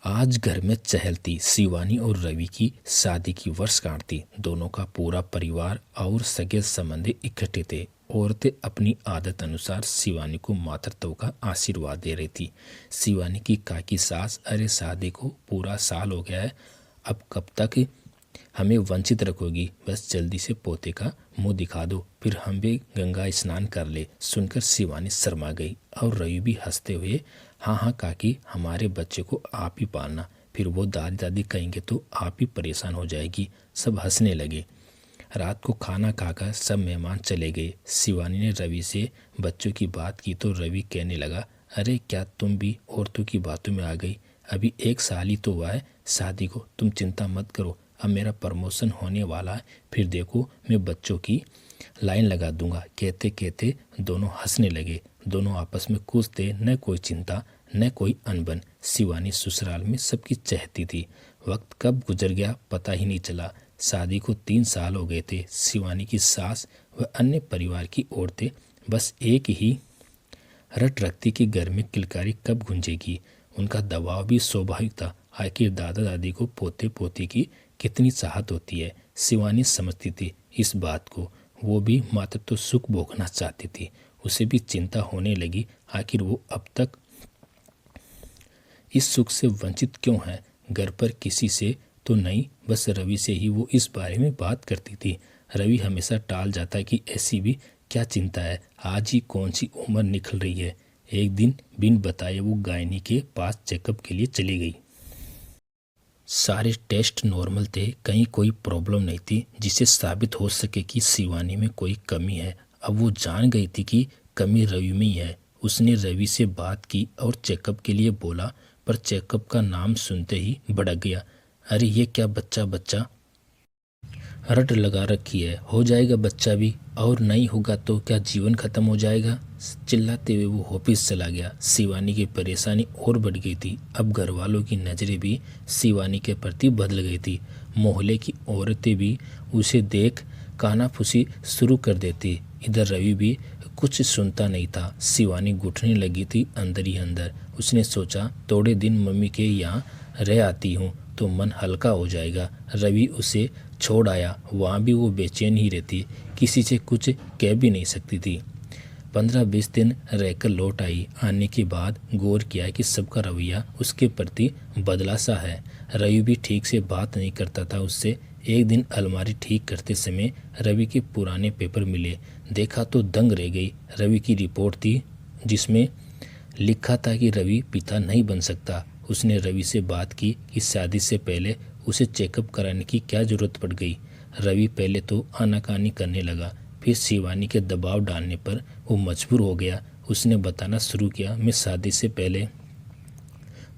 आज घर में चहल थी। शिवानी और रवि की शादी की वर्षगांठ थी। दोनों का पूरा परिवार और सगे संबंधी इकट्ठे थे। औरतें अपनी आदत अनुसार शिवानी को मातृत्व का आशीर्वाद दे रही थी। शिवानी की काकी सास, अरे शादी को पूरा साल हो गया है, अब कब तक हमें वंचित रखोगी? बस जल्दी से पोते का मुंह दिखा दो, फिर हम भी गंगा स्नान कर ले। सुनकर शिवानी शर्मा गई और रवि भी हंसते हुए, हाँ हाँ काकी, हमारे बच्चे को आप ही पालना, फिर वो दादी दादी कहेंगे तो आप ही परेशान हो जाएगी। सब हंसने लगे। रात को खाना खाकर सब मेहमान चले गए। शिवानी ने रवि से बच्चों की बात की तो रवि कहने लगा, अरे क्या तुम भी औरतों की बातों में आ गई? अभी 1 साल ही तो हुआ है शादी को, तुम चिंता मत करो, अब मेरा प्रमोशन होने वाला है, फिर देखो मैं बच्चों की लाइन लगा दूंगा। कहते कहते दोनों हंसने लगे। दोनों आपस में खुश थे, न कोई चिंता न कोई अनबन। शिवानी ससुराल में सबकी चहती थी। वक्त कब गुजर गया पता ही नहीं चला। शादी को 3 साल हो गए थे। शिवानी की सास व अन्य परिवार की औरतें बस एक ही रट रखती कि घर में किलकारी कब गूंजेगी। उनका दबाव भी स्वाभाविक था। आखिर दादा दादी को पोते पोती की कितनी चाहत होती है। शिवानी समझती थी इस बात को। वो भी मात्र तो सुख भोगना चाहती थी। उसे भी चिंता होने लगी, आखिर वो अब तक इस सुख से वंचित क्यों है? घर पर किसी से तो नहीं, बस रवि से ही वो इस बारे में बात करती थी। रवि हमेशा टाल जाता कि ऐसी भी क्या चिंता है, आज ही कौन सी उम्र निकल रही है। एक दिन बिन बताए वो गायनी के पास चेकअप के लिए चली गई। सारे टेस्ट नॉर्मल थे, कहीं कोई प्रॉब्लम नहीं थी जिसे साबित हो सके कि शिवानी में कोई कमी है। अब वो जान गई थी कि कमी रवि में ही है। उसने रवि से बात की और चेकअप के लिए बोला, पर चेकअप का नाम सुनते ही भड़क गया। अरे ये क्या बच्चा बच्चा रट लगा रखी है, हो जाएगा बच्चा भी, और नहीं होगा तो क्या जीवन खत्म हो जाएगा? चिल्लाते हुए वो ऑफिस चला गया। शिवानी की परेशानी और बढ़ गई थी। अब घर वालों की नज़रें भी शिवानी के प्रति बदल गई थी। मोहल्ले की औरतें भी उसे देख कानाफूसी शुरू कर देती। इधर रवि भी कुछ सुनता नहीं था। शिवानी घुटने लगी थी अंदर ही अंदर। उसने सोचा, थोड़े दिन मम्मी के यहाँ रह आती हूँ तो मन हल्का हो जाएगा। रवि उसे छोड़ आया, वहाँ भी वो बेचैन ही रहती, किसी से कुछ कह भी नहीं सकती थी। 15-20 दिन रहकर लौट आई। आने के बाद गौर किया कि सबका रवैया उसके प्रति बदला सा है। रवि भी ठीक से बात नहीं करता था उससे। एक दिन अलमारी ठीक करते समय रवि के पुराने पेपर मिले। देखा तो दंग रह गई। रवि की रिपोर्ट थी जिसमें लिखा था कि रवि पिता नहीं बन सकता। उसने रवि से बात की कि शादी से पहले उसे चेकअप कराने की क्या जरूरत पड़ गई। रवि पहले तो आनाकानी करने लगा, फिर शिवानी के दबाव डालने पर वो मजबूर हो गया। उसने बताना शुरू किया, मैं शादी से पहले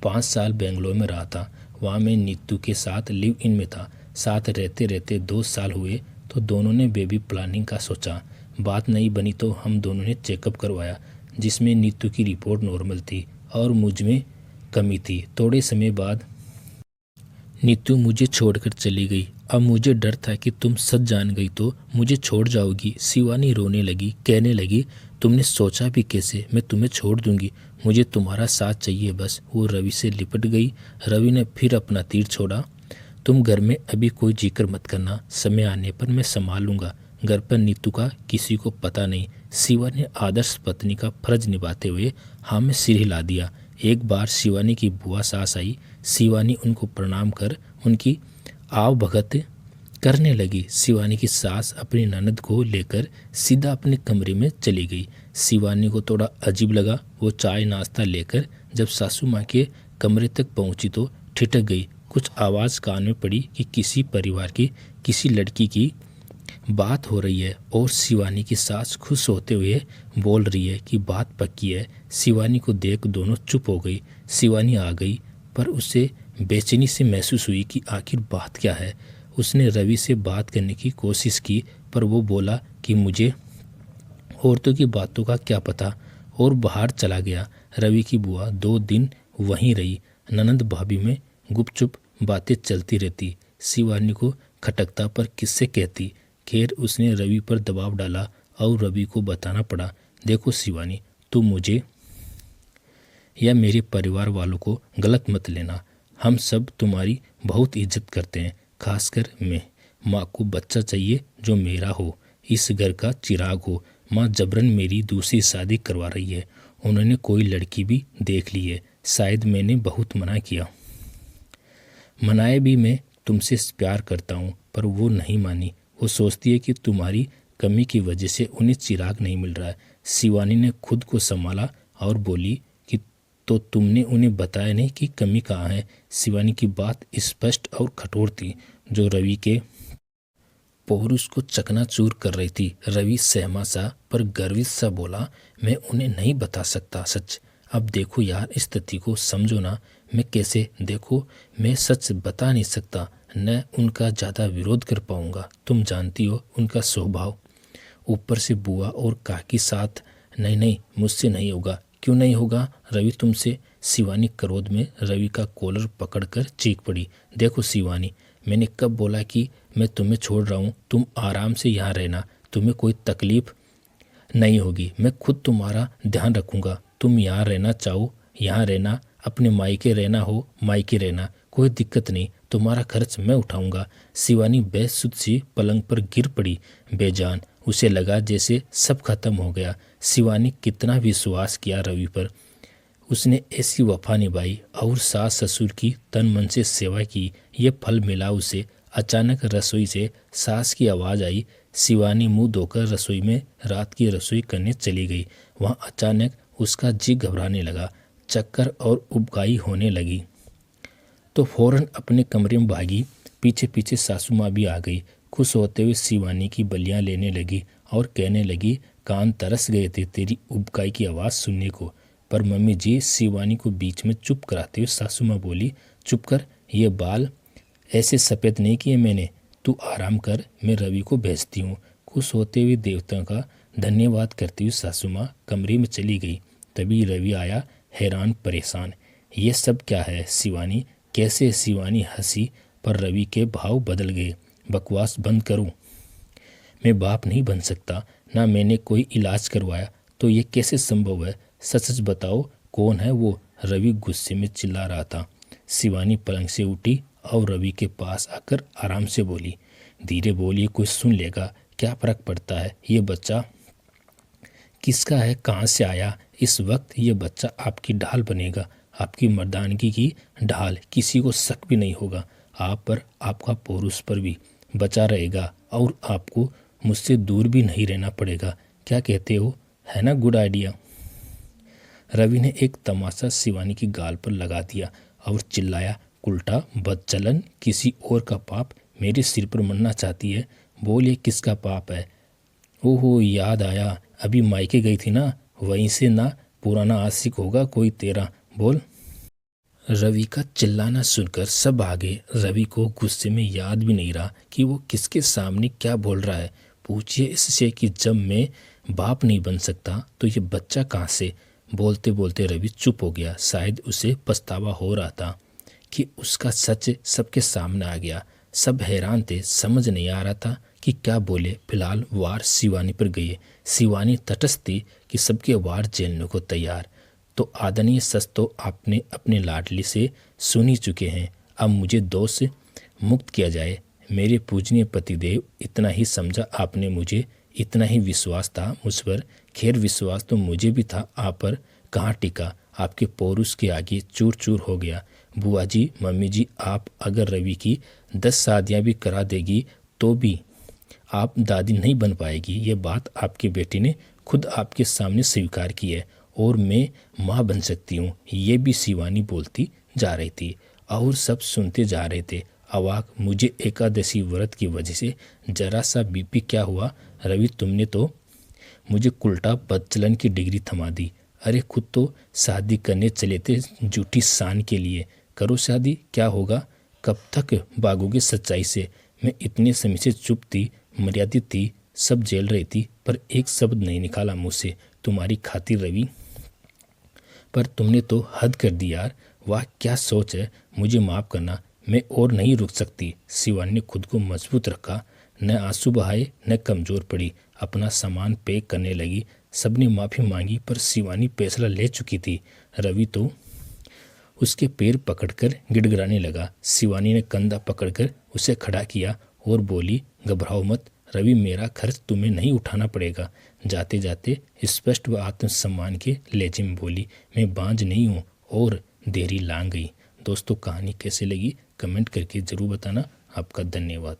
5 साल बेंगलोर में रहा था। वहाँ मैं नीतू के साथ लिव इन में था। साथ रहते रहते 2 साल हुए तो दोनों ने बेबी प्लानिंग का सोचा। बात नहीं बनी तो हम दोनों ने चेकअप करवाया, जिसमें नीतू की रिपोर्ट नॉर्मल थी और मुझ में कमी थी। थोड़े समय बाद नीतू मुझे छोड़कर चली गई। अब मुझे डर था कि तुम सच जान गई तो मुझे छोड़ जाओगी। शिवानी रोने लगी, कहने लगी, तुमने सोचा भी कैसे मैं तुम्हें छोड़ दूंगी? मुझे तुम्हारा साथ चाहिए बस। वो रवि से लिपट गई। रवि ने फिर अपना तीर छोड़ा, तुम घर में अभी कोई जिक्र मत करना, समय आने पर मैं संभाल लूँगा। घर पर नीतू का किसी को पता नहीं। शिवा ने आदर्श पत्नी का फर्ज निभाते हुए हाँ में सिर हिला दिया। एक बार शिवानी की बुआ सास आई। शिवानी उनको प्रणाम कर उनकी आव भगत करने लगी। शिवानी की सास अपनी ननद को लेकर सीधा अपने कमरे में चली गई। शिवानी को थोड़ा अजीब लगा। वो चाय नाश्ता लेकर जब सासू माँ के कमरे तक पहुंची तो ठिठक गई। कुछ आवाज़ कान में पड़ी कि किसी परिवार की किसी लड़की की बात हो रही है और शिवानी की सास खुश होते हुए बोल रही है कि बात पक्की है। शिवानी को देख दोनों चुप हो गई। शिवानी आ गई पर उसे बेचैनी से महसूस हुई कि आखिर बात क्या है। उसने रवि से बात करने की कोशिश की पर वो बोला कि मुझे औरतों की बातों का क्या पता, और बाहर चला गया। रवि की बुआ 2 दिन वहीं रही। ननद भाभी में गुपचुप बातें चलती रहती। शिवानी को खटकता पर किससे कहती। खैर उसने रवि पर दबाव डाला और रवि को बताना पड़ा, देखो शिवानी, तुम मुझे या मेरे परिवार वालों को गलत मत लेना। हम सब तुम्हारी बहुत इज्जत करते हैं, खासकर मैं। माँ को बच्चा चाहिए जो मेरा हो, इस घर का चिराग हो। माँ जबरन मेरी दूसरी शादी करवा रही है। उन्होंने कोई लड़की भी देख ली है। शायद मैंने बहुत मना किया। मनाए भी मैं तुमसे प्यार करता हूँ, पर वो नहीं मानी। वो सोचती है कि तुम्हारी कमी की वजह से उन्हें चिराग नहीं मिल रहा है। शिवानी ने खुद को संभाला और बोली कि तो तुमने उन्हें बताया नहीं कि कमी कहाँ है। शिवानी की बात स्पष्ट और कठोर थी, जो रवि के पौरुष को चकनाचूर कर रही थी। रवि सहमा सा पर गर्वित सा बोला, मैं उन्हें नहीं बता सकता सच। अब देखो यार, इस स्थिति को समझो ना। मैं कैसे देखो, मैं सच बता नहीं सकता, न उनका ज़्यादा विरोध कर पाऊंगा। तुम जानती हो उनका स्वभाव। ऊपर से बुआ और काकी साथ। नहीं नहीं, मुझसे नहीं होगा। क्यों नहीं होगा रवि तुमसे? शिवानी क्रोध में रवि का कॉलर पकड़कर चीख पड़ी। देखो शिवानी, मैंने कब बोला कि मैं तुम्हें छोड़ रहा हूँ? तुम आराम से यहाँ रहना, तुम्हें कोई तकलीफ नहीं होगी। मैं खुद तुम्हारा ध्यान रखूँगा। तुम यहाँ रहना चाहो यहाँ रहना, अपने मायके रहना हो मायके रहना, कोई दिक्कत नहीं। तुम्हारा खर्च मैं उठाऊंगा। शिवानी बेसुध सी पलंग पर गिर पड़ी बेजान। उसे लगा जैसे सब खत्म हो गया। शिवानी कितना विश्वास किया रवि पर, उसने ऐसी वफा निभाई और सास ससुर की तन मन से सेवा की, ये फल मिला उसे। अचानक रसोई से सास की आवाज़ आई। शिवानी मुंह धोकर रसोई में रात की रसोई करने चली गई। वहाँ अचानक उसका जी घबराने लगा, चक्कर और उबकाई होने लगी, तो फौरन अपने कमरे में भागी। पीछे पीछे सासू माँ भी आ गई। खुश होते हुए शिवानी की बलियाँ लेने लगी और कहने लगी, कान तरस गए थे तेरी उबकाई की आवाज़ सुनने को। पर मम्मी जी, शिवानी को बीच में चुप कराते हुए सासू माँ बोली, चुप कर, ये बाल ऐसे सफ़ेद नहीं किए मैंने। तू आराम कर, मैं रवि को भेजती हूँ। खुश होते हुए देवताओं का धन्यवाद करती हुई सासू माँ कमरे में चली गई। तभी रवि आया, हैरान परेशान। ये सब क्या है शिवानी? कैसे? शिवानी हंसी, पर रवि के भाव बदल गए। बकवास बंद करूं? मैं बाप नहीं बन सकता, ना मैंने कोई इलाज करवाया, तो ये कैसे संभव है? सच सच बताओ, कौन है वो? रवि गुस्से में चिल्ला रहा था। शिवानी पलंग से उठी और रवि के पास आकर आराम से बोली, धीरे बोलिए, कोई सुन लेगा, क्या फर्क पड़ता है? ये बच्चा किसका है, कहाँ से आया? इस वक्त ये बच्चा आपकी ढाल बनेगा, आपकी मर्दानगी की ढाल। किसी को शक भी नहीं होगा आप पर, आपका पौरुष पर भी बचा रहेगा, और आपको मुझसे दूर भी नहीं रहना पड़ेगा। क्या कहते हो? है ना गुड आइडिया? रवि ने एक तमाशा शिवानी की गाल पर लगा दिया और चिल्लाया, उल्टा बदचलन, किसी और का पाप मेरे सिर पर मरना चाहती है? बोल, ये किसका पाप है? ओहो, याद आया, अभी मायके गई थी ना, वहीं से ना पुराना आशिक होगा कोई तेरा। बोल। रवि का चिल्लाना सुनकर सब आ गए। रवि को गुस्से में याद भी नहीं रहा कि वो किसके सामने क्या बोल रहा है। पूछिए इससे कि जब मैं बाप नहीं बन सकता तो ये बच्चा कहाँ से? बोलते बोलते रवि चुप हो गया। शायद उसे पछतावा हो रहा था कि उसका सच सबके सामने आ गया। सब हैरान थे, समझ नहीं आ रहा था कि क्या बोले। फिलहाल वार शिवानी पर गई। शिवानी तटस्थ थी कि सबके वार झेलने को तैयार। तो आदरणीय, सच तो आपने अपने लाडली से सुन ही चुके हैं। अब मुझे दोष से मुक्त किया जाए। मेरे पूजनीय पतिदेव, इतना ही समझा आपने मुझे, इतना ही विश्वास था मुझ पर। खैर, विश्वास तो मुझे भी था, आप पर कहाँ टिका? आपके पौरुष के आगे चूर चूर हो गया। बुआ जी, मम्मी जी, आप अगर रवि की 10 शादियाँ भी करा देगी तो भी आप दादी नहीं बन पाएगी। ये बात आपके बेटे ने खुद आपके सामने स्वीकार की है, और मैं माँ बन सकती हूँ। ये भी शिवानी बोलती जा रही थी और सब सुनते जा रहे थे अवाक। मुझे एकादशी व्रत की वजह से जरा सा बीपी क्या हुआ? रवि, तुमने तो मुझे उल्टा बदचलन की डिग्री थमा दी। अरे, खुद तो शादी करने चले थे झूठी शान के लिए। करो शादी, क्या होगा? कब तक भागोगे सच्चाई से? मैं इतने समय से चुप थी, मर्यादित थी, सब झेल रही थी, पर एक शब्द नहीं निकाला मुँह से तुम्हारी खातिर रवि। पर तुमने तो हद कर दी यार। वाह, क्या सोच है। मुझे माफ़ करना, मैं और नहीं रुक सकती। शिवानी ने खुद को मजबूत रखा, न आंसू बहाए न कमज़ोर पड़ी। अपना सामान पैक करने लगी। सबने माफ़ी मांगी, पर शिवानी फैसला ले चुकी थी। रवि तो उसके पैर पकड़कर गिड़गिड़ाने लगा। शिवानी ने कंधा पकड़कर उसे खड़ा किया और बोली, घबराओ मत रवि, मेरा खर्च तुम्हें नहीं उठाना पड़ेगा। जाते जाते स्पष्ट व आत्मसम्मान के लहजे में बोली, मैं बांझ नहीं हूँ। और देरी लांग गई। दोस्तों, कहानी कैसे लगी कमेंट करके ज़रूर बताना। आपका धन्यवाद।